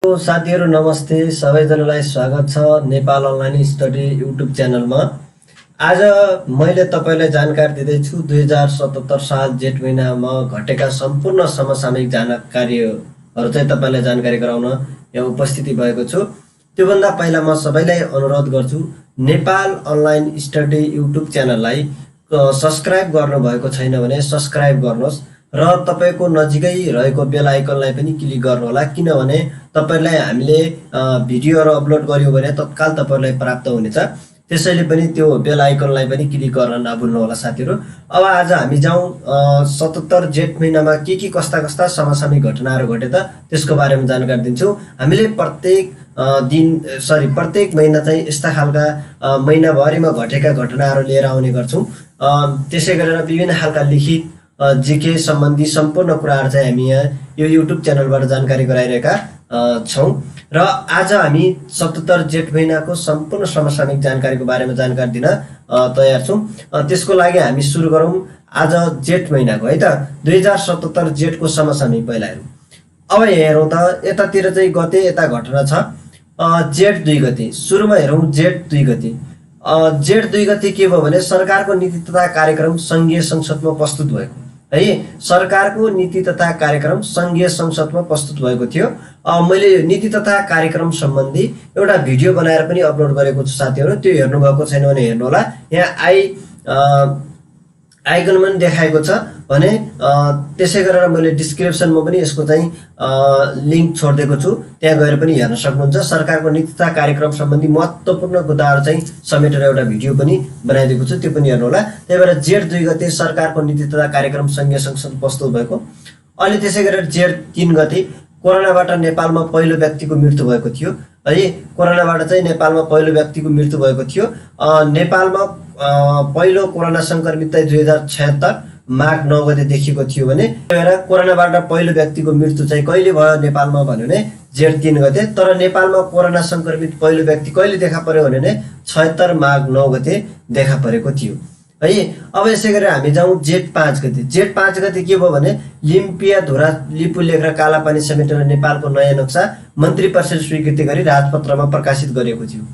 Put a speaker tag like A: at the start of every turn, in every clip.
A: साथीहरु नमस्ते, सबैजनालाई स्वागत छ नेपाल अनलाइन स्टडी युट्युब च्यानलमा। आज मैले तपाईलाई जानकारी दिँदैछु 2077 साल जेठ महिनामा घटेका सम्पूर्ण समसामयिक जानकारीहरु चाहिँ तपाईलाई जानकारी गराउन यहाँ उपस्थिति भएको छु। त्योभन्दा पहिला म सबैलाई अनुरोध गर्छु नेपाल अनलाइन स्टडी युट्युब च्यानललाई सब्स्क्राइब गर्नु भएको छैन भने सब्स्क्राइब गर्नुहोस् र तपाईको नजिकै रहेको बेल आइकनलाई पनि क्लिक गर्नु होला, किनभने तपाईलाई हामीले भिडियोहरु अपलोड गर्यौं भने तत्काल तपाईलाई प्राप्त हुनेछ। त्यसैले पनि त्यो बेल आइकनलाई पनि क्लिक गर्न नभुल्नु होला साथीहरु। अब आज हामी जाउँ 77 जेठ महिनामा के कस्ता समसामयिक घटनाहरु घटे त त्यसको बारेमा जानकारी दिन्छु। हामीले प्रत्येक महिना चाहिँ यस्ता खालका महिनाभरिमा घटेका घटनाहरु लिएर आउने गर्छौं। त्यसै गरेर विभिन्न खालका लिखित जीके सम्बन्धी सम्पूर्ण कुराहरु चाहिँ हामी यहाँ यो युट्युब च्यानलबाट जानकारी गराइरहेका छौं र आज हामी 77 जेठ महिनाको सम्पूर्ण समसामयिक जानकारीको बारेमा जानकारी दिन तयार छौं। त्यसको लागि हामी सुरु गरौं आज जेठ महिनाको है त 2077 जेठको समसामयिक पहिला हेरौं। अब हेरौं त यतातिर चाहिँ गते यता घटना छ जेठ 2 गते। सुरुमा हेरौं जेठ 2 गते। जेठ 2 गते के भयो भने सरकारको नीति तथा कार्यक्रम संघीय संसदमा प्रस्तुत भएको है। सरकारको नीति तथा कार्यक्रम संघीय संसदमा प्रस्तुत भएको थियो। मैले यो नीति तथा कार्यक्रम सम्बन्धी एउटा भिडियो बनाएर पनि अपलोड गरेको छु साथीहरु, त्यो हेर्नु भएको छैन भने हेर्नु होला। यहाँ आइकनमा पनि देखाएको छ भने त्यसै गरेर मैले डिस्क्रिप्सनमा पनि यसको चाहिँ लिंक छोड्दिएको छु, त्यहाँ गएर पनि हेर्न सक्नुहुन्छ। सरकारको नीति तथा कार्यक्रम सम्बन्धी महत्त्वपूर्ण कुराहरु चाहिँ समेटेर एउटा भिडियो पनि बनाइदिएको छु, त्यो पनि हेर्नु होला। त्यही भएर जेठ 2 गते सरकारको नीति तथा कार्यक्रम संघीय संसद प्रस्तुत भएको। अनि त्यसै गरेर जेठ 3 गते कोरोनाबाट नेपालमा पहिलो व्यक्तिको मृत्यु भएको थियो है। कोरोनाबाट चाहिँ नेपालमा पहिलो व्यक्तिको मृत्यु भएको थियो। नेपालमा पहिलो कोरोना संक्रमित 2076 माघ 9 गते देखिएको थियो भने कोरोनाबाट पहिलो व्यक्तिको मृत्यु चाहिँ कहिले भयो नेपालमा भन्यो भने जेठ 3 गते। तर नेपालमा कोरोना संक्रमित पहिलो व्यक्ति कहिले देखा पर्यो भने 76 माघ 9 गते देखा परेको थियो है। अब यसै गरेर हामी जाउँ जेठ 5 गते। जेठ 5 गते के भयो भने लिम्पिया धुरा लिपुलेख र कालापानी समेटेर नेपालको नयाँ नक्सा मन्त्री परिषद स्वीकृति गरी राजपत्रमा प्रकाशित गरिएको थियो।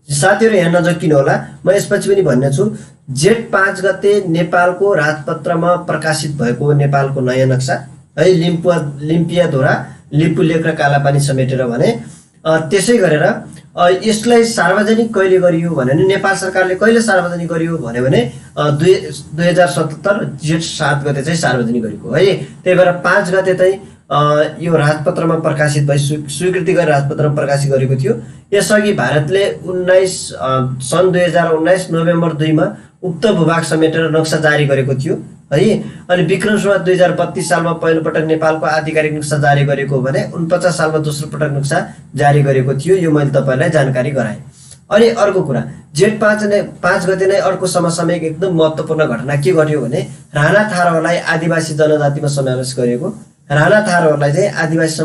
A: साथीहरु यहाँ नजकिनु होला, म यसपछि पनि भन्ने छु। जेठ 5 गते नेपालको राजपत्रमा प्रकाशित भएको नेपालको नयाँ नक्सा है लिम्पिया धुरा लिपुलेख र कालापानी समेटेर भने। त्यसै गरेर यसलाई सार्वजनिक कहिले गरियो भने नेपाल सरकारले कहिले सार्वजनिक गरियो भने 2077 जेठ 7 गते चाहिँ सार्वजनिक गरेको है। त्यही भएर 5 गते चाहिँ यो राजपत्रमा प्रकाशित भई स्वीकृति गरेर राजपत्रमा प्रकाशित गरेको थियो। यसअघि भारतले सन् 2019 नोभेम्बर 2 मा उक्त भूभाग समेटेर नक्सा जारी गरेको थियो है। अनि विक्रम सम्वत 2032 सालमा पहिलो पटक नेपालको आधिकारिक नक्सा जारी गरेको भने 49 सालमा दोस्रो पटक नक्सा जारी गरेको थियो। यो मैले तपाईलाई जानकारी गराएँ। अनि अर्को कुरा जेठ 5 गते नै अर्को समसामयिक एकदम महत्त्वपूर्ण घटना के घट्यो भने राणा थारूहरूलाई आदिवासी जनजातिमा समावेश गरिएको। राणा थारूहरूलाई चाहिँ आदिवासी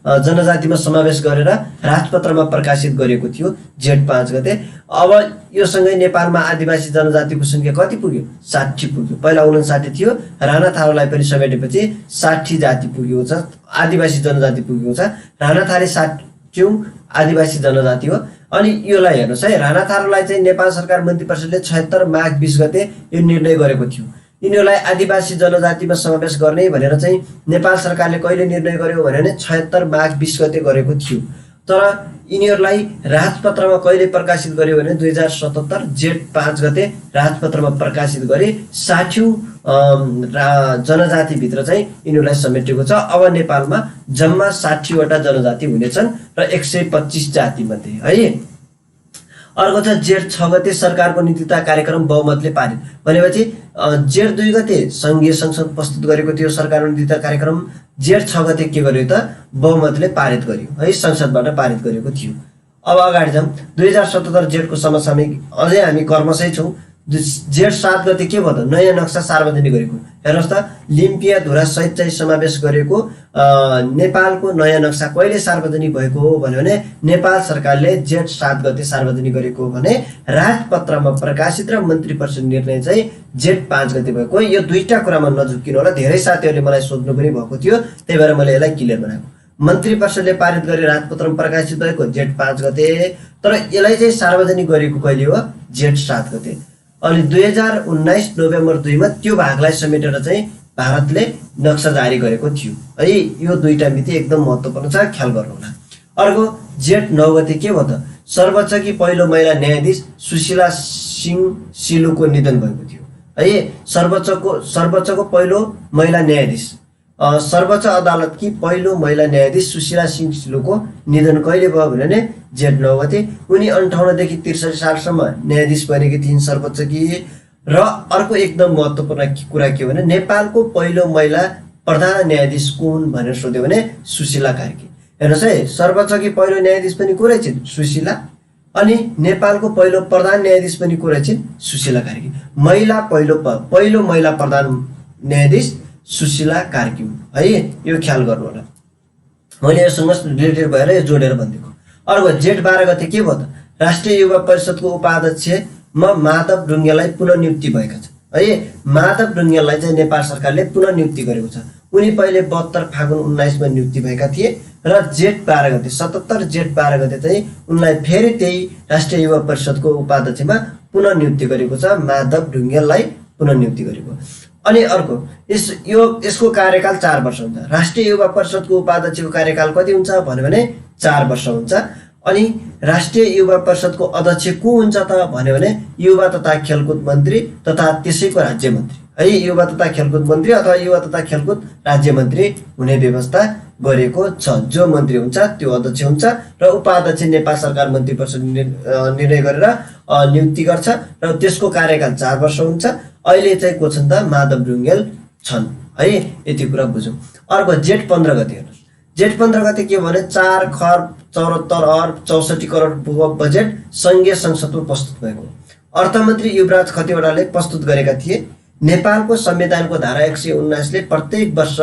A: जनजातिमा समावेश गरेर राजपत्रमा प्रकाशित गरेको थियो जेठ 5 गते। अब यो सँगै नेपालमा आदिवासी जनजातिको संख्या कति पुग्यो? 60 पुग्यो। पहिला 59 थियो, राणा थारूलाई पनि समेटेपछि 60 जाति पुग्यो छ, आदिवासी जनजाति पुग्यो छ। राणा थारू 60औं आदिवासी जनजाति हो। अनि योलाई हेर्नुस् है, राणा थारूलाई चाहिँ नेपाल सरकार मन्त्री परिषदले 76 माघ 20 गते यो निर्णय गरेको थियो। यिनीहरूलाई आदिवासी जनजातिमा समावेश गर्ने भनेर चाहिँ नेपाल सरकारले कहिले निर्णय गर्यो भने 76 माघ 20 गते गरेको थियो। तर यिनीहरूलाई राजपत्रमा कहिले प्रकाशित गर्यो भने 2077 जेठ 5 गते राजपत्रमा प्रकाशित गरी 60औं जनजाति भित्र चाहिँ यिनीहरूलाई समेटेको छ। अब नेपालमा जम्मा 60 वटा जनजाति हुनेछन् र 125 जाति मध्ये है। अर्को छ जेठ 6 गते सरकारको नीति तथा कार्यक्रम बहुमतले पारित भनेपछि जेठ 2 गते संघीय संसद प्रस्तुत गरेको थियो सरकारको नीति तथा कार्यक्रम। जेठ 6 गते के गर्यो त बहुमतले पारित गर्यो है, संसदबाट पारित गरेको थियो। अब अगाडि जाउँ 2077 जेठको समसामयिक अझै हामी कर्मशै छौं। जेठ 7 गते के भयो त नयाँ नक्सा सार्वजनिक गरेको। हेर्नुस् त लिम्पिया धुरा सहित चाहिँ समावेश गरेको नेपालको नयाँ नक्सा कहिले सार्वजनिक भएको हो भने नेपाल सरकारले जेठ 7 गते सार्वजनिक गरेको भने राजपत्रमा प्रकाशित र मन्त्री परिषद निर्णय चाहिँ जेठ 5 गते भएको। यो दुईटा कुरामा नझुकिनु होला, धेरै साथीहरुले मलाई सोध्नु पनि भएको थियो, त्यही भएर मैले यसलाई क्लियर बनाएको। मन्त्री परिषदले पारित गरी राजपत्रमा प्रकाशित भएको जेठ 5 गते, तर यसलाई चाहिँ सार्वजनिक गरेको कहिले हो? जेठ 7 गते। अनि 2019 नोभेम्बर 2 मा त्यो भागलाई समेटेर चाहिँ भारतले नक्सा जारी गरेको थियो है। यो दुईटा मिति एकदम महत्त्वपूर्ण छ, ख्याल गर्नु होला। अर्को जेठ 9 गते के भयो त? सर्वोच्चकी पहिलो महिला न्यायाधीश सुशीला सिंह सिलुको निधन भएको थियो है। सर्वोच्चको पहिलो महिला न्यायाधीश, सर्वोच्च अदालतकी पहिलो महिला न्यायाधीश सुशीला सिंह सिलुको निधन कहिले भयो भने जेठ 9 गते। उनी 58 देखि 63 सालसम्म न्यायाधीश बनेकी थिइन् सर्वोच्चकी। र अर्को एकदम महत्त्वपूर्ण कुरा के भने नेपालको पहिलो महिला प्रधान न्यायाधीश कुन भनेर सोध्यो भने सुशीला कार्की। हेर्नुहोस् है, सर्वोच्चकी पहिलो न्यायाधीश पनि को रहेछन्? सुशीला। अनि नेपालको पहिलो प्रधान न्यायाधीश पनि को रहेछन्? सुशीला कार्की। पहिलो महिला प्रधान न्यायाधीश सुशीला कार्की है। यो ख्याल गर्नु होला। मैले योसँग रिलेटेड भएर यो जोडेर भनिदिएको। अर्को जेठ 12 गते के भयो त? राष्ट्रिय युवा परिषदको उपाध्यक्ष माधव ढुङ्गेललाई पुनः नियुक्ति भएका छन् है। माधव ढुङ्गेललाई चाहिँ नेपाल सरकारले पुनः नियुक्ति गरेको छ। उनी पहिले 72 फागुन 19 मा नियुक्ति भएका थिए र जेठ 12 गते 77 जेठ 12 गते चाहिँ उनलाई फेरि त्यही राष्ट्रिय युवा परिषदको उपाध्यक्षमा पुनः नियुक्ति गरेको छ। माधव ढुङ्गेललाई पुनः नियुक्ति गरेको। अनि अर्को यसको कार्यकाल 4 वर्ष हुन्छ। राष्ट्रिय युवा परिषदको उपाध्यक्षको कार्यकाल कति हुन्छ भने 4 वर्ष हुन्छ। अनि राष्ट्रिय युवा परिषदको अध्यक्ष को हुन्छ त भने युवा तथा खेलकुद मन्त्री तथा त्यसैको राज्य मन्त्री है। युवा तथा खेलकुद मन्त्री अथवा युवा तथा खेलकुद राज्य मन्त्री हुने व्यवस्था गरेको छ। जो मन्त्री हुन्छ त्यो अध्यक्ष हुन्छ र उपाध्यक्ष नेपाल सरकार मन्त्री परिषद निर्णय गरेर नियुक्ति गर्छ र त्यसको कार्यकाल 4 वर्ष हुन्छ। अहिले चाहिँ को छन् त? माधव ढुङ्गेल छन् है। यति कुरा बुझौँ। अर्को जेठ 15 गते हेर्नुहोस्। जेठ 15 गते के भने 4 खर्ब 74 अर्ब 64 करोड बजेट सङ्घीय संसदमा प्रस्तुत भएको। अर्थमन्त्री युवराज खतिवडाले प्रस्तुत गरेका थिए। नेपालको संविधानको धारा 119 ले प्रत्येक वर्ष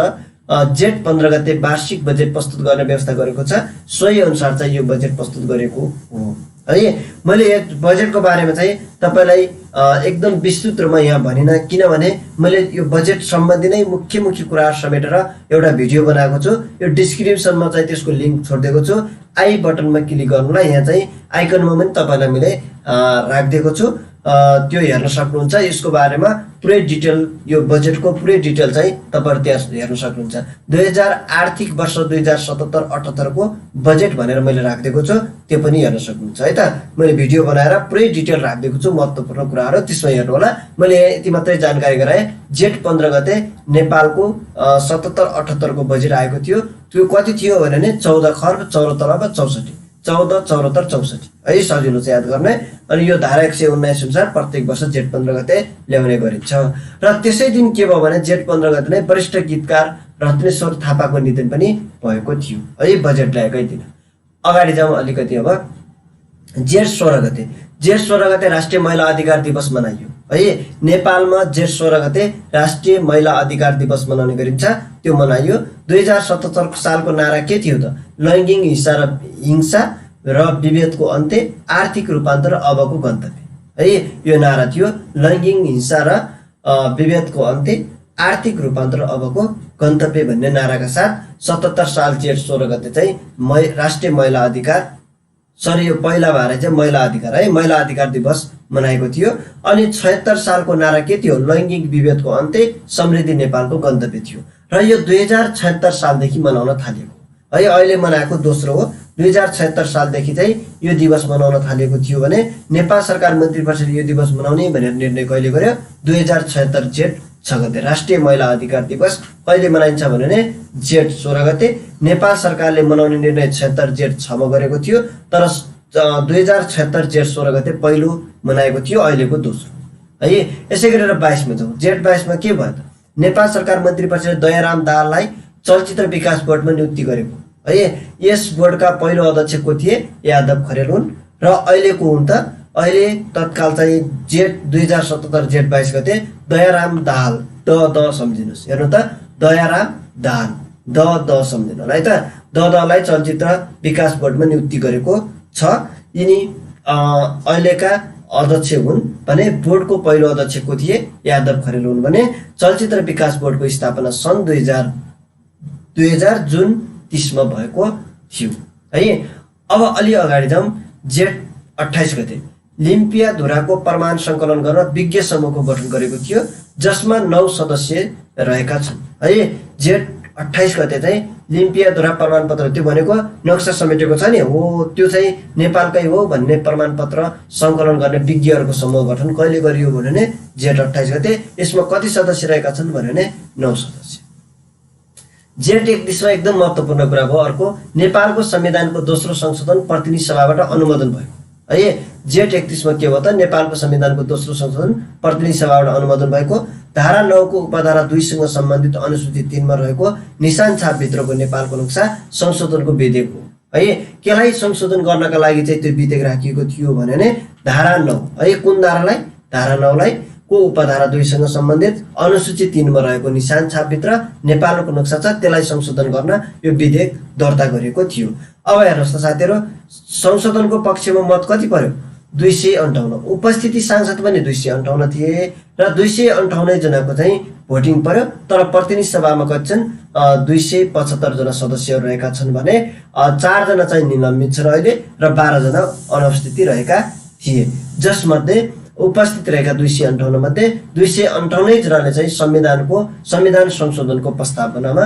A: जेठ 15 गते वार्षिक बजेट प्रस्तुत गर्ने व्यवस्था गरेको छ। सोही अनुसार चाहिँ यो बजेट प्रस्तुत गरेको हो है। मैले यो बजेटको बारेमा चाहिँ तपाईलाई एकदम विस्तृत रूपमा यहाँ भनिन, किनभने मैले यो बजेट सम्बन्धी नै मुख्य कुराहरू समेटेर एउटा भिडियो बनाएको छु। यो डिस्क्रिप्सनमा चाहिँ त्यसको लिङ्क छोडिदिएको छु। आई बटनमा क्लिक गर्नुलाई यहाँ चाहिँ आइकनमा पनि तपाईलाई मैले राखिदिएको छु, त्यो हेर्न सक्नुहुन्छ। यसको बारेमा पुरै डिटेल, यो बजेटको पुरै डिटेल चाहिँ तपाईहरु त्यहाँ हेर्न सक्नुहुन्छ। 2000 आर्थिक वर्ष 2077-78 को बजेट भनेर मैले राखिदिएको छु, त्यो पनि हेर्न सक्नुहुन्छ है त। मैले भिडियो बनाएर पुरै डिटेल राखिदिएको छु, महत्त्वपूर्ण कुराहरू त्यसमा हेर्नु होला। मैले यति मात्रै जानकारी गराएँ। जेठ 15 गते नेपालको 77-78 को बजेट आएको थियो। त्यो कति थियो भने 14 खर्ब 74 अर्ब 64 14 74 64 है। सजिलो चाहिँ याद गर्ने। अनि यो धारा 119 अनुसार प्रत्येक वर्ष जेठ 15 गते ल्याउने गरिन्छ। र त्यसै दिन के भयो भने जेठ 15 गते नै वरिष्ठ गीतकार रत्नेश्वर थापाको निधन पनि भएको थियो है, बजेट ल्याएकै दिन। अगाडि जाउँ अलिकति। अब जेठ 16 गते राष्ट्रिय महिला अधिकार दिवस मनाइयो है। नेपालमा जेठ 16 गते राष्ट्रिय महिला अधिकार दिवस मनाउने गरिन्छ। त्यो मनाइयो। 2077 सालको नारा के थियो त? लैङ्गिक हिंसा र विभेदको अन्त्य, आर्थिक रूपान्तर अबको गन्तव्य है। यो नारा थियो। लैङ्गिक हिंसा र विभेदको अन्त्य, आर्थिक रूपान्तर अबको गन्तव्य भन्ने नाराका साथ 77 साल जेठ 16 गते चाहिँ राष्ट्रिय महिला अधिकार, सरी यो पहिला भएर चाहिँ महिला अधिकार है, महिला अधिकार दिवस मनाएको थियो। अनि 76 सालको नारा के थियो? लैङ्गिक विभेदको अन्त्य, समृद्धि नेपालको गन्तव्य थियो। र यो 2076 सालदेखि मनाउन थालिएको है। अहिले मनाएको दोस्रो हो। 2076 सालदेखि चाहिँ यो दिवस मनाउन थालिएको थियो भने नेपाल सरकार मन्त्री परिषदले यो दिवस मनाउने भनेर निर्णय कहिले गर्यो? 2076 जेठ 6 गते राष्ट्रिय महिला अधिकार दिवस कहिले मनाइन्छ भने जेठ 16 गते। नेपाल सरकारले मनाउने निर्णय 76 जेठ 6 मा गरेको थियो, तर 2076 जेठ 16 गते पहिलो मनाएको थियो, अहिलेको दोस्रो है। यसै गरेर 22 मा जाउँ। जेठ 22 मा के भयो त? नेपाल सरकार मन्त्री परिषदले दयाराम दाहाललाई चलचित्र विकास बोर्डमा नियुक्ति गरेको है। यस बोर्डका पहिलो अध्यक्ष को थिए? यादव खरेल हुन्। र अहिलेको हुन् त? अहिले तत्काल चाहिँ जेठ 2077 जेठ 22 गते दयाराम दाहाल, द सम्झिनुहोस्। हेर्नु त, दयाराम दाहाल, द सम्झिनु होला है त। दलाई चलचित्र विकास बोर्डमा नियुक्ति गरेको छ। यिनी अहिलेका अध्यक्ष हुन् भने बोर्डको पहिलो अध्यक्ष को थिए? यादव खरेल हुन् भने चलचित्र विकास बोर्डको स्थापना सन् 2000 जुन 2030 मा भएको थियो है। अब अलि अगाडि जाउँ। जेठ 28 गते लिम्पियाधुराको परमाणु सङ्कलन गर्न विज्ञ समूहको गठन गरेको थियो, जसमा 9 सदस्य रहेका छन् है। जेठ 28 गते चाहिँ लिम्पियाधुरा प्रमाणपत्र, त्यो भनेको नक्सा समेटेको छ नि हो, त्यो चाहिँ नेपालकै हो भन्ने प्रमाणपत्र सङ्कलन गर्ने विज्ञहरूको समूह गठन कहिले गरियो भने जेठ 28 गते। यसमा कति सदस्य रहेका छन् भने 9 सदस्य। जेठ 31 मा एकदम महत्त्वपूर्ण कुरा भयो अर्को, नेपालको संविधानको दोस्रो संशोधन प्रतिनिधि सभाबाट अनुमोदन भयो है। जेठ 31 मा के हो त, नेपालको संविधानको दोस्रो संशोधन प्रतिनिधि सभाबाट अनुमोदन भएको। धारा 9 को उपधारा 2 सँग सम्बन्धित अनुसूची 3 मा रहेको निशान छाप भित्रको नेपालको नक्सा संशोधनको विधेयक हो है। केलाई संशोधन गर्नका लागि चाहिँ त्यो विधेयक राखिएको थियो भने धारा 9 है। कुन धारालाई? धारा 9 लाई को उपधारा 2 सँग सम्बन्धित अनुसूची 3 मा रहेको निशान छाप भित्र नेपालको नक्सा छ, त्यसलाई संशोधन गर्न यो विधेयक दर्ता गरिएको थियो। अब हेर्नुहोस् त साथीहरु, संशोधनको पक्षमा मत कति पर्यो? 258। उपस्थिति सांसद पनि 258 थिए र 258 जनाको चाहिँ भोटिङ पर्यो। तर प्रतिनिधि सभामा कति छन्? 275 जना सदस्यहरू रहेका छन् भने 4 जना चाहिँ निलम्बित छन् अहिले र 12 जना अनुपस्थित रहेका थिए, जसमध्ये उपस्थित रहेका 258 मध्ये 258 जनाले चाहिँ संविधान संशोधनको प्रस्तावनामा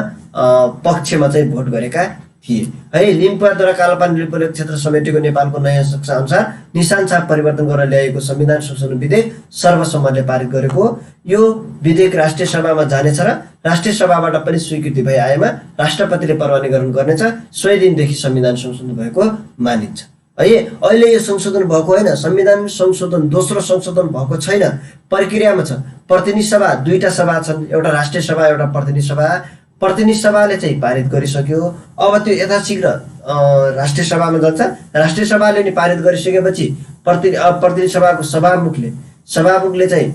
A: पक्षमा चाहिँ भोट गरेका थिए है। लिम्पियाधुरा कालापानी लिम्पोले क्षेत्र समेटेको नेपालको नयाँ नक्सा अनुसार निशान छाप परिवर्तन गरेर ल्याएको संविधान संशोधन विधेयक सर्वसम्मतले पारित गरेको। यो विधेयक राष्ट्रिय सभामा जानेछ र राष्ट्रिय सभाबाट पनि स्वीकृति भए आएमा राष्ट्रपतिले प्रमाणीकरण गर्नेछ। 100 दिनदेखि संविधान संशोधन भएको मानिन्छ है। अहिले यो संशोधन भएको होइन, संविधान संशोधन दोस्रो संशोधन भएको छैन, प्रक्रियामा छ। प्रतिनिधि सभा 2टा सभा छन्, एउटा राष्ट्रिय सभा एउटा प्रतिनिधि सभा। प्रतिनिधि सभाले चाहिँ पारित गरिसक्यो, अब त्यो यथाशीघ्र राष्ट्रिय सभामा जान्छ। राष्ट्रिय सभाले नि पारित गरिसकेपछि प्रतिनिधि सभाको सभामुखले चाहिँ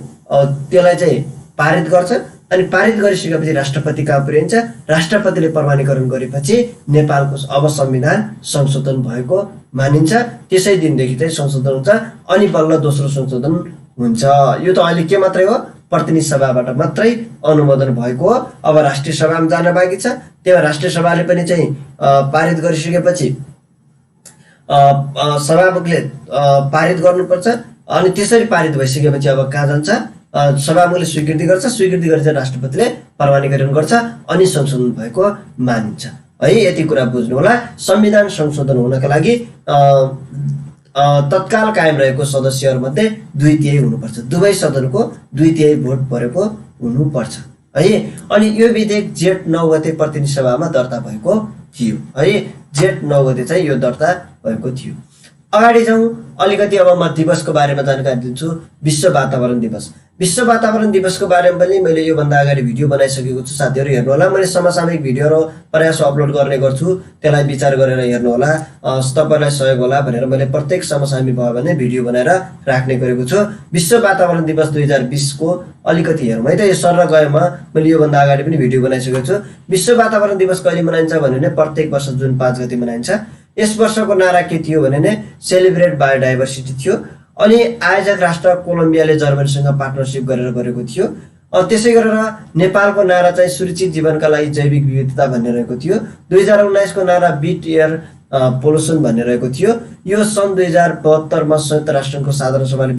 A: त्यसलाई चाहिँ पारित गर्छ अनि पारित गरिसकेपछि राष्ट्रपति कहाँ पुर्याइन्छ। राष्ट्रपतिले प्रमाणीकरण गरेपछि नेपालको अब संविधान संशोधन भएको मानिन्छ। त्यसै दिनदेखि चाहिँ संशोधन हुन्छ अनि बल्ल दोस्रो संशोधन हुन्छ। यो त अहिले के मात्रै हो? प्रतिनिधि सभाबाट मात्रै अनुमोदन भएको हो। अब राष्ट्रिय सभामा जान बाँकी छ। त्यो राष्ट्रिय सभाले पनि चाहिँ पारित गरिसकेपछि सभामुखले पारित गर्नुपर्छ अनि त्यसरी पारित भइसकेपछि अब कहाँ जान्छ? सभामुखले स्वीकृति गर्छ, स्वीकृति गरेर राष्ट्रपतिले प्रमाणीकरण गर्छ अनि संशोधन भएको मानिन्छ है। यति कुरा बुझ्नु होला। संविधान संशोधन हुनका लागि तत्काल कायम रहेको सदस्यहरूमध्ये 2/3 हुनुपर्छ। दुवै सदनको 2/3 भोट परेको हुनुपर्छ है। अनि यो विधेयक जेठ 9 गते प्रतिनिधि सभामा दर्ता भएको थियो है। जेठ 9 गते चाहिँ यो दर्ता भएको थियो। अगाडि जाउँ। अलिकति अब म दिवसको बारेमा जानकारी दिन्छु। विश्व वातावरण दिवस। विश्व वातावरण दिवसको बारेमा पनि मैले योभन्दा अगाडि भिडियो बनाइसकेको छु, साथीहरू हेर्नु होला। मैले समसामयिक भिडियोहरू प्रयास अपलोड गर्ने गर्छु, त्यसलाई विचार गरेर हेर्नु होला, तपाईलाई सहयोग होला भनेर मैले प्रत्येक समसामयिक भयो भने भिडियो बनाएर राख्ने गरेको छु। विश्व वातावरण दिवस 2020 को अलिकति हेरौँ है त। यो सर गएमा मैले योभन्दा अगाडि पनि भिडियो बनाइसकेको छु। विश्व वातावरण दिवस कहिले मनाइन्छ भने प्रत्येक वर्ष जुन 5 गते मनाइन्छ। यस वर्षको नारा के थियो भने सेलिब्रेट बायोडाइभर्सिटी थियो। अनि आयोजक राष्ट्र कोलम्बियाले जर्मनीसँग पार्टनरसिप गरेर गरेको थियो। त्यसै गरेर नेपालको नारा चाहिँ सुरक्षित जीवनका लागि जैविक विविधता भन्ने रहेको थियो। 2019 को नारा बीट एयर पोल्युसन भन्ने रहेको थियो। यो सन् 2072 मा संयुक्त राष्ट्रको साधारण सभाले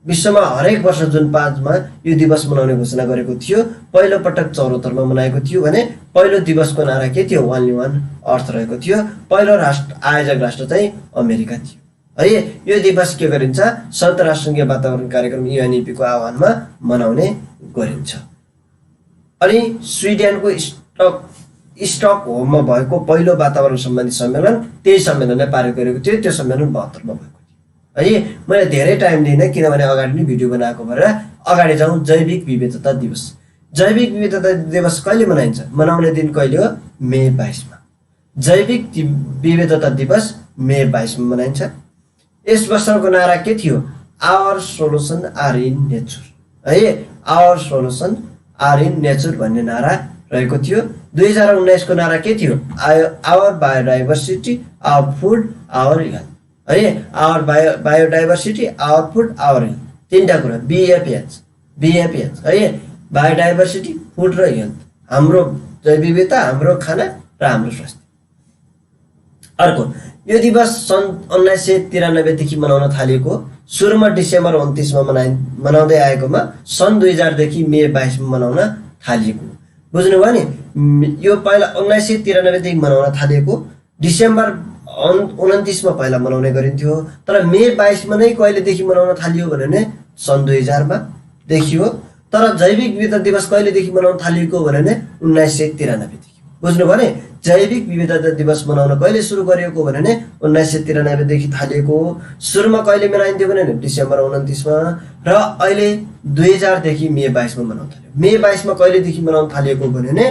A: विश्वमा हरेक वर्ष जुन 5 मा यो दिवस मनाउने घोषणा गरेको थियो। पहिलो पटक 74 मा मनाएको थियो भने पहिलो दिवसको नारा के थियो? ओन्ली वान अर्थ रहेको थियो। पहिलो आयोजक राष्ट्र चाहिँ अमेरिका थियो है। यो दिवस के गरिन्छ? संयुक्त राष्ट्रसङ्घीय वातावरण कार्यक्रम UNEP को आह्वानमा मनाउने गरिन्छ। अनि स्विडेनको स्टकहोममा भएको पहिलो वातावरण सम्बन्धी सम्मेलन त्यही सम्मेलनले पारित गरेको थियो। त्यो सम्मेलन 72 मा भएको थियो है। मैले धेरै टाइम दिइनँ किनभने अगाडि नै भिडियो बनाएको भएर। अगाडि जाउँ। जैविक विविधता दिवस। जैविक विविधता दिवस कहिले मनाइन्छ? मनाउने दिन कहिले हो? मे 22 मा। जैविक विविधता दिवस मे 22 मा मनाइन्छ। यस वर्षको नारा के थियो? Our solution are in nature है। Our solution are in nature भन्ने नारा रहेको थियो। 2019 को नारा के थियो? Our biodiversity our food our health है। Our biodiversity our food our health, तीनटा कुरा BFH है। बायोडाइभर्सिटी, फुड र हेल्थ, हाम्रो जैव विविधता, हाम्रो खाना र हाम्रो स्वास्थ्य। अर्को, यो दिवस सन् 1993 देखि मनाउन थालिएको, सुरुमा डिसेम्बर 29 मा मनाउँदै आएकोमा सन् 2000 देखि मे 22 मा मनाउन थालिएको। बुझ्नुभयो नि? यो पहिला 1993 देखि मनाउन थालिएको, डिसेम्बर 29 मा पहिला मनाउने गरिन्थ्यो, तर मे 22 मा नै कहिलेदेखि मनाउन थालियो भने सन् 2000 मा देखियो। तर जैविक विविधता दिवस कहिलेदेखि मनाउन थालिएको भने 1993 देखि। बुझ्नुभयो नि? जैविक विविधता दिवस मनाउन कहिले सुरु गरिएको भने 1993 देखि थालिएको। सुरुमा कहिले मनाइन्थ्यो भने डिसेम्बर 29 मा, र अहिले 2000 देखि मे 22 मा मनाउन थाल्यो। मे 22 मा कहिलेदेखि मनाउन थालिएको भने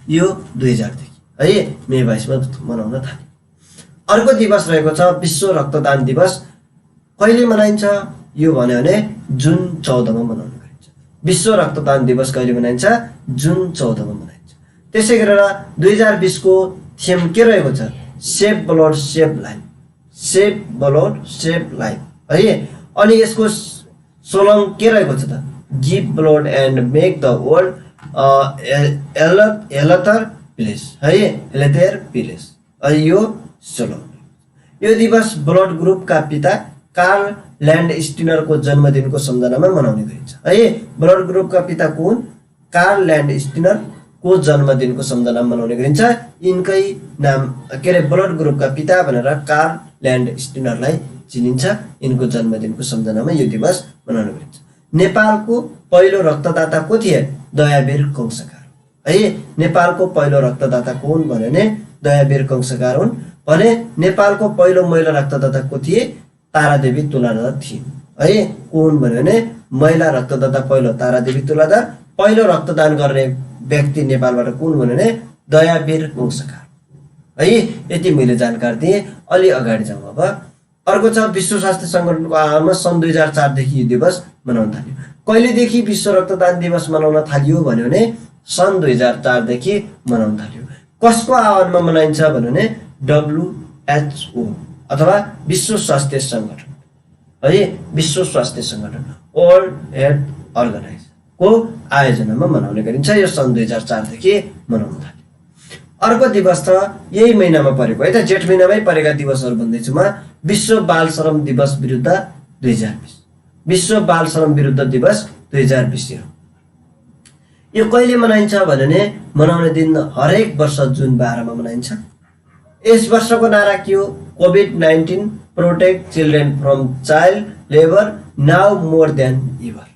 A: यो 2000 देखि है मे 22 मा मनाउन थाल्यो। अर्को दिवस रहेको छ विश्व रक्तदान दिवस। कहिले मनाइन्छ यो भन्यो भने जुन 14 मा मनाउने गरिन्छ। विश्व रक्तदान दिवस कहिले मनाइन्छ? जुन 14 मा मनाइन्छ। त्यसै गरेर 2020 को थीम के रहेको छ? Save blood save life, save blood save life है। अनि यसको स्लोगन के रहेको छ त? Give blood and make the world healthier place है, हेल्थियर प्लेस। यो स्लोगन। यो दिवस ब्लड ग्रुपका पिता कार्ल ल्यान्डस्टिनरको जन्मदिनको सम्झनामा मनाउने गरिन्छ है। ब्लड ग्रुपका पिता कुन? कार्ल ल्यान्डस्टिनर को जन्मदिनको सम्झनामा मनाउने गरिन्छ। यिनकै नाम के अरे ब्लड ग्रुपका पिता भनेर कार्ल ल्यान्डस्टिनरलाई चिनिन्छ। यिनको जन्मदिनको सम्झनामा यो दिवस मनाउने गरिन्छ। नेपालको पहिलो रक्तदाता को थिए? दयावीर कङ्सकार है। नेपालको पहिलो रक्तदाता कुन भने दयावीर कङ्सकार हुन्। भने नेपालको पहिलो महिला रक्तदाता को थिए? तारादेवी तुलाधर थिइन् है। कुन भने महिला रक्तदाता पहिलो तारादेवी तुलाधर। पहिलो रक्तदान गर्ने व्यक्ति नेपालबाट कुन भने दयावीर कङ्सकार है। यति मैले जानकारी दिएँ। अलि अगाडि जाउँ अब। अर्को छ विश्व स्वास्थ्य सङ्गठनको आह्वानमा सन् 2004 देखि यो दिवस मनाउन थालियो। कहिलेदेखि विश्व रक्तदान दिवस मनाउन थालियो भन्यो भने सन् 2004 देखि मनाउन थालियो। कसको आह्वानमा मनाइन्छ भने WHO अथवा विश्व स्वास्थ्य सङ्गठन है। विश्व स्वास्थ्य सङ्गठन वर्ल्ड हेल्थ अर्गनाइजेसन को आयोजनामा मनाउने गरिन्छ। यो सन् 2004 देखि मनाउन थाल्यो। अर्को दिवस त यही महिनामा परेको है त, जेठ महिनामै परेका दिवसहरू भन्दैछु म। विश्व बाल श्रम दिवस विरुद्ध 2020, विश्व बाल श्रम विरुद्ध दिवस 2020 यो कहिले मनाइन्छ भने मनाउने दिन हरेक वर्ष जुन 12 मा मनाइन्छ। यस वर्षको नारा के हो? COVID-19 protect children from child labour now more than ever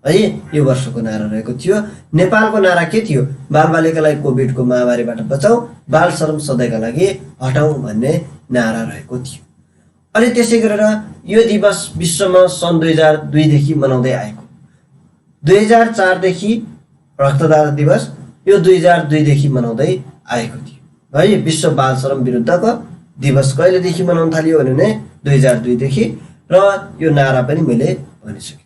A: है। यो वर्षको नारा रहेको थियो। नेपालको नारा के थियो? बालबालिकालाई कोभिडको महामारीबाट बचाऊ, बाल श्रम सधैँका लागि हटाऊ भन्ने नारा रहेको थियो। अनि त्यसै गरेर यो दिवस विश्वमा सन् 2002 देखि मनाउँदै आएको। 2004 देखि रक्तदाता दिवस यो 2002 देखि मनाउँदै आएको थियो है। विश्व बाल श्रम विरुद्धको दिवस कहिलेदेखि मनाउन थालियो भने 2002 देखि। र यो नारा पनि मैले भनिसकेँ।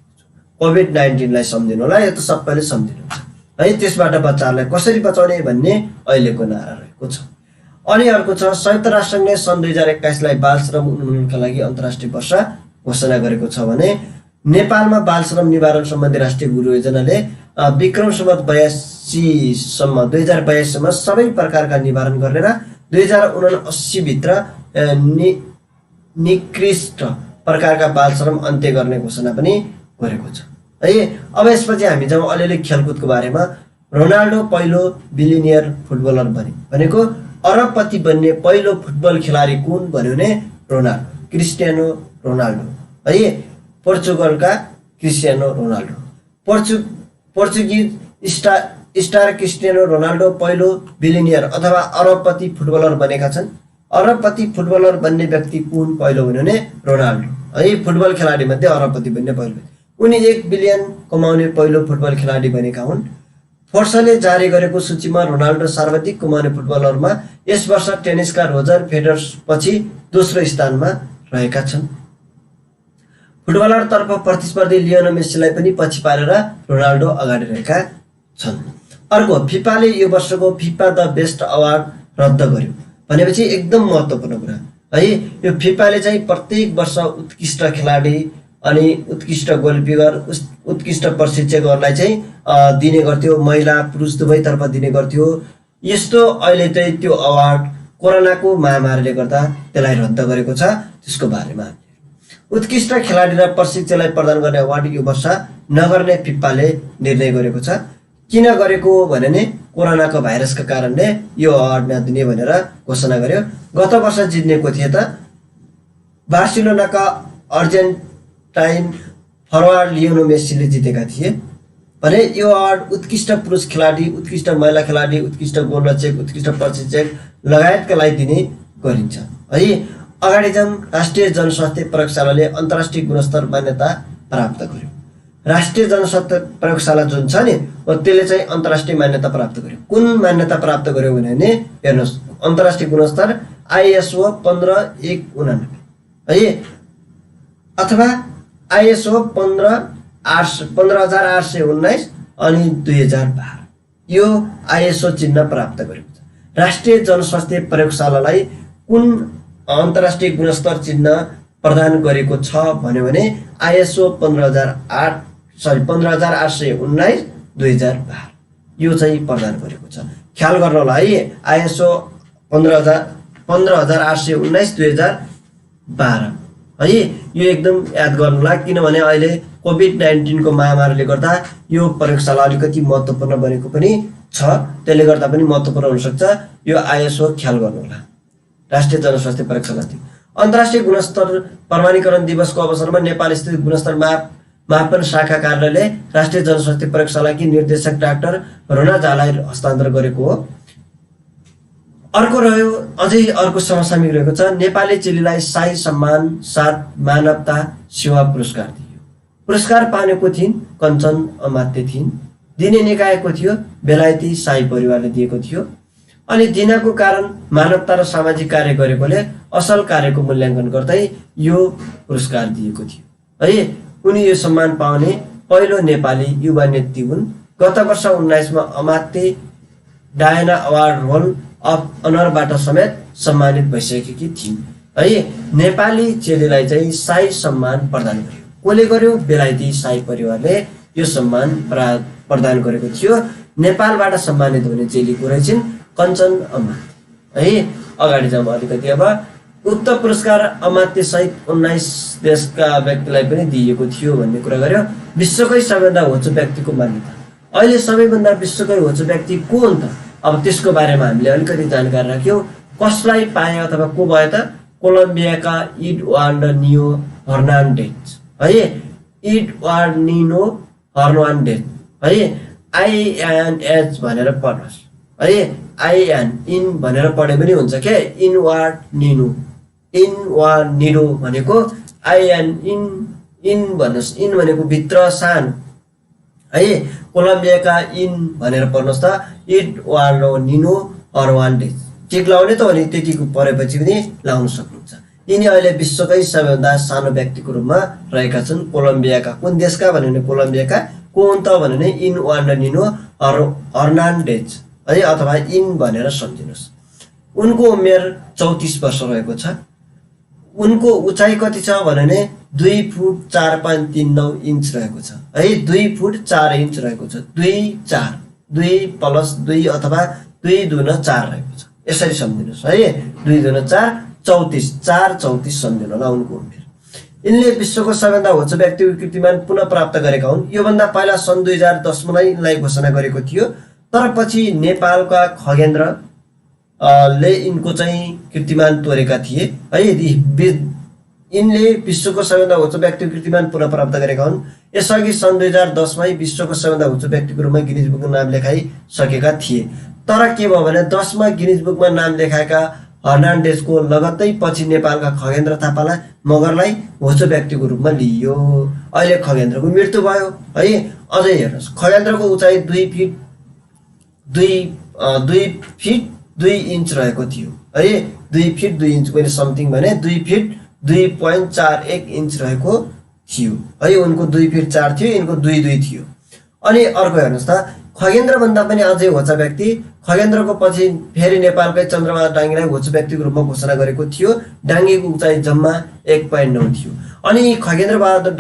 A: COVID-19 लाई सम्झिनु होला, यो त सबैले सम्झिनुहुन्छ है। त्यसबाट बच्चाहरूलाई कसरी बचाउने भन्ने अहिलेको नारा रहेको छ। अनि अर्को छ संयुक्त राष्ट्रसङ्घले सन् 2021 लाई बाल श्रम उन्मूलनका लागि अन्तर्राष्ट्रिय वर्ष घोषणा गरेको छ भने नेपालमा बाल श्रम निवारण सम्बन्धी राष्ट्रिय गुरु योजनाले विक्रम सम्वत 82 सम्म 2082 सम्म सबै प्रकारका निवारण गर्ने र 2079 भित्र निकृष्ट प्रकारका बाल श्रम अन्त्य गर्ने घोषणा पनि गरेको छ है। अब यसपछि हामी जाउँ अलिअलि खेलकुदको बारेमा। रोनाल्डो पहिलो बिलिनियर फुटबलर बने भनेको अरबपति बन्ने पहिलो फुटबल खेलाडी कुन भन्यो भने रोनाल्डो, क्रिस्टियानो रोनाल्डो है। पोर्चुगलका Cristiano Ronaldo. Portuguese star Cristiano Ronaldo पहिलो बिलिनियर अथवा अरबपति फुटबलर बनेका छन्। अरबपति फुटबलर बन्ने व्यक्ति कुन पहिलो भन्यो भने रोनाल्डो है। फुटबल खेलाडी मध्ये अरबपति बन्ने पहिलो। उनी 1 बिलियन कमाउने पहिलो फुटबल खेलाडी बनेका हुन्। फोर्सले जारी गरेको सूचीमा रोनाल्डो सर्वाधिक कमाउने फुटबलरमा यस वर्ष टेनिसका रोजर फेडरर पछि दोस्रो स्थानमा रहेका छन्। फुटबलरतर्फ प्रतिस्पर्धी लियोनल मेस्सीलाई पनि पछि पारेर रोनाल्डो अगाडि रहेका छन्। अर्को, फिफाले यो वर्षको फिफा द बेस्ट अवार्ड रद्द गर्यो भनेपछि एकदम महत्त्वपूर्ण कुरा है। यो फिफाले चाहिँ प्रत्येक वर्ष उत्कृष्ट खेलाडी अनि उत्कृष्ट गोलकिपर, उत्कृष्ट प्रशिक्षकहरूलाई चाहिँ दिने गर्थ्यो। महिला पुरुष दुवैतर्फ दिने गर्थ्यो। यस्तो अहिले चाहिँ त्यो अवार्ड कोरोनाको महामारीले गर्दा त्यसलाई रद्द गरेको छ। त्यसको बारेमा उत्कृष्ट खेलाडी र प्रशिक्षकलाई प्रदान गर्ने अवार्ड यो वर्ष नगर्ने फिफाले निर्णय गरेको छ। किन गरेको भने नि कोरोनाको भाइरसका कारणले यो अवार्ड नदिने भनेर घोषणा गर्यो। गत वर्ष जित्नेको थिए त बार्सिलोनाका अर्जेन्टाइन फरवार्ड लियोनेल मेसीले जितेका थिए भने यो अवार्ड उत्कृष्ट पुरुष खेलाडी, उत्कृष्ट महिला खेलाडी, उत्कृष्ट गोलरक्षक, उत्कृष्ट प्रशिक्षक लगायतका लागि दिने गरिन्छ है। अगाडि जाउँ। राष्ट्रिय जनस्वास्थ्य प्रयोगशालाले अन्तर्राष्ट्रिय गुणस्तर मान्यता प्राप्त गर्यो। राष्ट्रिय जनस्वास्थ्य प्रयोगशाला जुन छ नि त्यसले चाहिँ अन्तर्राष्ट्रिय मान्यता प्राप्त गर्यो। कुन मान्यता प्राप्त गर्यो भने हेर्नुहोस्, अन्तर्राष्ट्रिय गुणस्तर ISO 15199 है, अथवा ISO 15819 अनि 2012 यो ISO चिन्ह प्राप्त गरेको छ। राष्ट्रिय जनस्वास्थ्य प्रयोगशालालाई कुन अन्तर्राष्ट्रिय गुणस्तर चिन्ह प्रदान गरेको छ भन्यो भने ISO 15819 2012 यो चाहिँ प्रदान गरेको छ। ख्याल गर्नलाई ISO 15819 2012 है, यो एकदम याद गर्नुलाई, किनभने अहिले कोभिड-19 को महामारीले गर्दा यो प्रयोगशाला अलिकति महत्त्वपूर्ण बनेको पनि छ। त्यसले गर्दा पनि महत्त्वपूर्ण हुन सक्छ। यो ISO ख्याल गर्नुहोला। राष्ट्रिय जनस्वास्थ्य प्रयोगशाला थियो। अन्तर्राष्ट्रिय गुणस्तर प्रमाणीकरण दिवसको अवसरमा नेपाल स्थित गुणस्तर मापन शाखा कार्यालयले राष्ट्रिय जनस्वास्थ्य प्रयोगशालाकी निर्देशक डाक्टर रुना झालाई हस्तान्तरण गरेको हो। अर्को रह्यो, अझै अर्को समसामयिक रहेको छ। नेपाली चेलीलाई शाही सम्मान साथ मानवता सेवा पुरस्कार दियो। पुरस्कार पानेको थिइन् कञ्चन अमात्य थिइन्। दिने निकायको थियो बेलायती शाही परिवारले दिएको थियो। अनि दिनको कारण मानवता र सामाजिक कार्य गरेकोले असल कार्यको मूल्याङ्कन गर्दै यो पुरस्कार दिएको थियो है। उनी यो सम्मान पाउने पहिलो नेपाली युवा नेत्री हुन्। गत वर्ष 19 मा अमात्य डायना अवार्ड रोल अफ अनरबाट समेत सम्मानित भइसकेकी थिइन् है। नेपाली चेलीलाई चाहिँ शाही सम्मान प्रदान गर्यो। कसले गर्यो? बेलायती शाही परिवारले यो सम्मान प्रदान गरेको थियो। नेपालबाट सम्मानित हुने चेलीको रहेछन् कञ्चन अमात्य है। अगाडि जाउँ अलिकति। अब उक्त पुरस्कार अमात्य सहित 19 देशका व्यक्तिलाई पनि दिइएको थियो भन्ने कुरा गर्यो। विश्वकै सबैभन्दा होचो व्यक्तिको मान्यता। अहिले सबैभन्दा विश्वकै होचो व्यक्ति को हुन् त? अब त्यसको बारेमा हामीले अलिकति जानकारी राख्यौँ। कसलाई पाए अथवा को भयो त? कोलम्बियाका एडुआर्डो हर्नान्डेज है। एडुआर्डो हर्नान्डेज है। INH भनेर पढ्नुहोस् है। इन भनेर पढे पनि हुन्छ के? इनवार्निडो भनेको इन भन्नुहोस्। इन भनेको भित्र सानो है। कोलम्बियाका इन भनेर पढ्नुहोस् त। एडुआर्डो हर्नान्डेज ठिक लाउने त हो नि, त्यतिको पढेपछि पनि लाउन सक्नुहुन्छ। यिनी अहिले विश्वकै सबैभन्दा सानो व्यक्तिको रूपमा रहेका छन्। कोलम्बियाका। कुन देशका भने कोलम्बियाका। को हुन् त भने एडुआर्डो हर्नान्डेज है, अथवा इन भनेर सम्झिनुहोस्। उनको उमेर 34 वर्ष रहेको छ। उनको उचाइ कति छ भने 2 फुट 4.39 इन्च रहेको छ है। 2 फुट 4 इन्च रहेको छ। 2 प्लस 2 अथवा 2 दुन 4 रहेको छ। यसरी सम्झिनुहोस् है। 2 दुन 4 34 सम्झिनु होला उनको उमेर। यिनले विश्वको सबैभन्दा होचो व्यक्तिको कीर्तिमान पुनः प्राप्त गरेका हुन्। योभन्दा पहिला सन् 2010 मा यिनलाई घोषणा गरेको थियो, तर पछि नेपालका खगेन्द्र ले यिनको चाहिँ कीर्तिमान तोडेका थिए है। यिनले विश्वको सबैभन्दा होचो व्यक्तिको कीर्तिमान पुनः प्राप्त गरेका हुन्। यसअघि सन् 2010 मा विश्वको सबैभन्दा होचो व्यक्तिको रूपमा गिनिज बुकमा नाम लेखाइसकेका थिए। तर के भयो भने 10 मा गिनिज बुकमा नाम लेखाएका हर्नान्डेजको लगत्तै पछि नेपालका खगेन्द्र थापालाई मगरलाई होचो व्यक्तिको रूपमा लिइयो। अहिले खगेन्द्रको मृत्यु भयो है। अझै हेर्नुहोस्, खगेन्द्रको उचाइ 2 फिट 2 इन्च रहेको थियो है। 2 फिट 2 इन्च मैले समथिङ भने 2 फिट 2.41 इन्च रहेको थियो है। उनको 2 फिट 4 थियो, यिनको 2 थियो। अनि अर्को हेर्नुहोस् त, खगेन्द्र भन्दा पनि अझै होचा व्यक्ति। खगेन्द्रको पछि फेरि नेपालकै चन्द्रबहादुर डाङ्गीलाई होचो व्यक्तिको रूपमा घोषणा गरेको थियो। डाङ्गीको उचाइ जम्मा 1.9 थियो। अनि चन्द्रबहादुर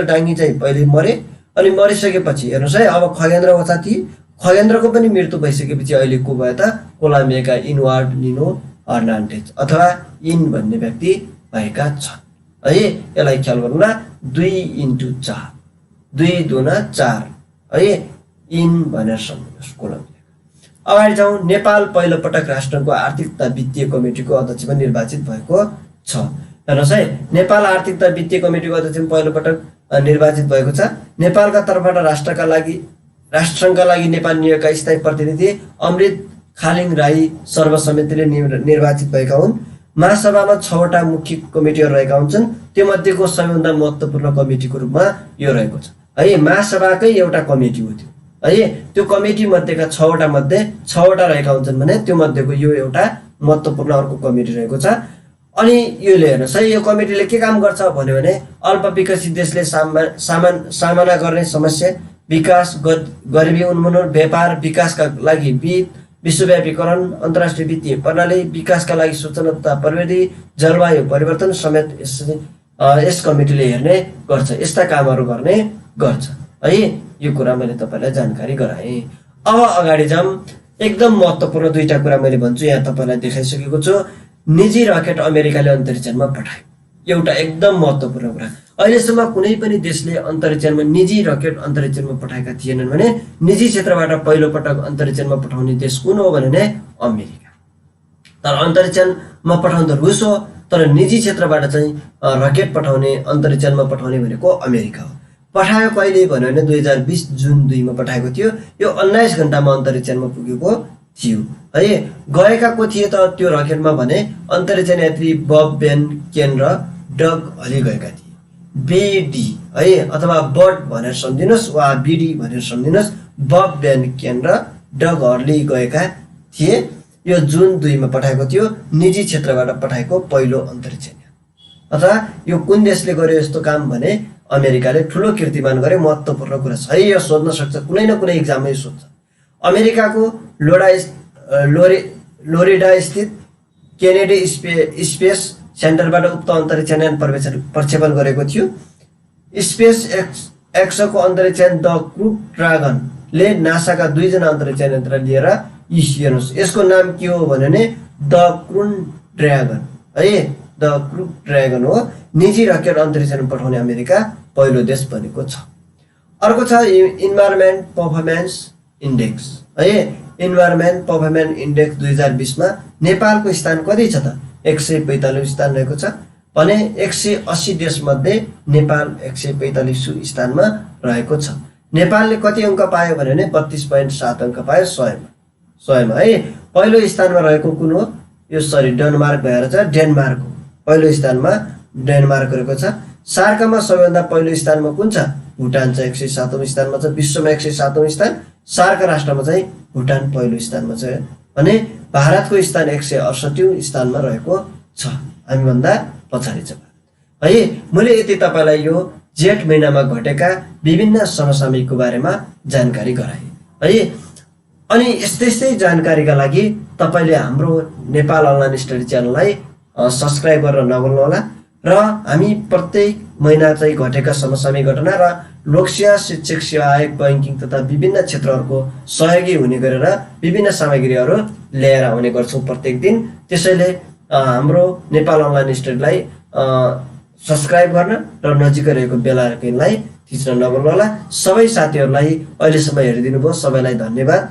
A: डाङ्गी चाहिँ पहिले मरे। अनि मरिसकेपछि हेर्नुहोस् है, अब खगेन्द्र होचा थिए। खगेन्द्रको पनि मृत्यु भइसकेपछि अहिले को भयो त कोलम्बियाका इनवार्ड लिनो हर्नान्डेज अथवा इन भन्ने व्यक्ति भएका छन् है। यसलाई ख्याल गर्नुला 2x4 2 दुना 4 है इन भनेर सम्झिनुहोस् कोलम्बिया। अगाडि जाउँ। नेपाल पहिलो पटक राष्ट्रको आर्थिक तथा वित्तीय कमिटीको अध्यक्षमा निर्वाचित भएको छ। हेर्नुहोस् है, नेपाल आर्थिक तथा वित्तीय कमिटीको अध्यक्षमा पहिलो पटक निर्वाचित भएको छ। नेपालका तर्फबाट राष्ट्रसङ्घका लागि नेपाल नियोगका स्थायी प्रतिनिधि अमृत खालिङ राई सर्वसम्मतिले निर्वाचित भएका हुन्। महासभामा 6वटा मुख्य कमिटीहरू रहेका हुन्छन्। त्यो मध्येको सबैभन्दा महत्त्वपूर्ण कमिटीको रूपमा यो रहेको छ है। महासभाकै एउटा कमिटी हो त्यो है। त्यो कमिटी मध्येका 6वटा मध्ये 6वटा रहेका हुन्छन् भने त्यो मध्येको यो एउटा महत्त्वपूर्ण अर्को कमिटी रहेको छ। अनि योले हेर्नुहोस् है, यो कमिटीले के काम गर्छ भन्यो भने अल्प विकसित देशले सामना गर्ने समस्या, विकास, गरिबी उन्मूलन, व्यापार विकासका लागि विश्वव्यापीकरण, अन्तर्राष्ट्रिय वित्तीय प्रणाली, विकासका लागि सूचना तथा प्रविधि, जलवायु परिवर्तन समेत यस कमिटीले हेर्ने गर्छ, यस्ता कामहरू गर्ने गर्छ है। यो कुरा मैले तपाईँलाई जानकारी गराएँ। अब अगाडि जाऊँ। एकदम महत्त्वपूर्ण 2टा कुरा मैले भन्छु, यहाँ तपाईँलाई देखाइसकेको छु। निजी रकेट अमेरिकाले अन्तरिक्षमा पठायो, एउटा एकदम महत्त्वपूर्ण कुरा। अहिलेसम्म कुनै पनि देशले अन्तरिक्षमा निजी रकेट अन्तरिक्षमा पठाएका थिएनन् भने निजी क्षेत्रबाट पहिलो पटक अन्तरिक्षमा पठाउने देश कुन हो भने अमेरिका। तर अन्तरिक्षमा पठाउँदा रुस हो, तर निजी क्षेत्रबाट चाहिँ रकेट पठाउने अन्तरिक्षमा पठाउने भनेको अमेरिका हो। पठायो कहिले भन्यो भने 2020 जुन 2 मा पठाएको थियो। यो 19 घण्टामा अन्तरिक्षमा पुगेको थियो है। गएका को थिए त त्यो रकेटमा भने अन्तरिक्ष यात्री बब बेन केन र डग हली गएका थिए। बीडी है अथवा बर्ड भनेर सम्झिनुहोस् वा बीडी भनेर सम्झिनुहोस्। बब बेन केन र डग हर्ली गएका थिए। यो जुन 2 मा पठाएको थियो। निजी क्षेत्रबाट पठाएको पहिलो अन्तरिक्ष यान। अथवा यो कुन देशले गर्यो यस्तो काम भने अमेरिकाले ठुलो कीर्तिमान गरे। महत्त्वपूर्ण कुरा छ है, यो सोध्न सक्छ, कुनै न कुनै एक्जाममै सोध्छ। अमेरिकाको फ्लोरिडा स्थित केनेडी स्पेस सेन्टरबाट उक्त अन्तरिक्ष यान प्रक्षेपण गरेको थियो। स्पेस एक्सको अन्तरिक्ष यान द क्रू ड्रागनले नासाका 2 जना अन्तरिक्ष यात्री लिएर हेर्नुहोस्, यसको नाम के हो भने द क्रू ड्रागन है। द क्रू ड्रागन हो। निजी रकेट अन्तरिक्षमा पठाउने अमेरिका पहिलो देश बनेको छ। अर्को छ इन्भाइरोमेन्ट पर्फर्मेन्स इन्डेक्स है। इन्भाइरोमेन्ट पर्फर्मेन्स इन्डेक्स 2020 मा नेपालको स्थान कति छ त 145 स्थान रहेको छ भने 180 देश मध्ये नेपाल 145 स्थानमा रहेको छ। नेपालले कति अङ्क पायो भने 32.7 अङ्क पायो 100 मा है। पहिलो स्थानमा रहेको कुन हो? यो डेनमार्क भएर छ। डेनमार्क हो पहिलो स्थानमा, डेनमार्क रहेको छ। सार्कमा सबैभन्दा पहिलो स्थानमा कुन छ? भुटान छ 107औं स्थानमा छ। विश्वमा 107औं स्थान। सार्क राष्ट्रमा चाहिँ भुटान पहिलो स्थानमा छ भने भारतको स्थान 168औं स्थानमा रहेको छ। हामीभन्दा पछाडि छ है। मैले यति तपाईँलाई यो जेठ महिनामा घटेका विभिन्न समसामयिकको बारेमा जानकारी गराएँ है। अनि यस्तै जानकारीका लागि तपाईँले हाम्रो नेपाल अनलाइन स्टडी च्यानललाई सब्स्क्राइब गरेर नभुल्नुहोला। र हामी प्रत्येक महिना चाहिँ घटेका समसामयिक घटना र लोकसेवा, शिक्षक सेवा आयोग, बैंकिङ तथा विभिन्न क्षेत्रहरूको सहयोगी हुने गरेर विभिन्न सामग्रीहरू ल्याएर आउने गर्छौँ प्रत्येक दिन। त्यसैले हाम्रो नेपाल अनलाइन स्टडीलाई सब्स्क्राइब गर्न र नजिकै रहेको बेल आइकनलाई थिच्न नभुल्नुहोला। सबै साथीहरूलाई अहिलेसम्म हेरिदिनु भयो, सबैलाई धन्यवाद।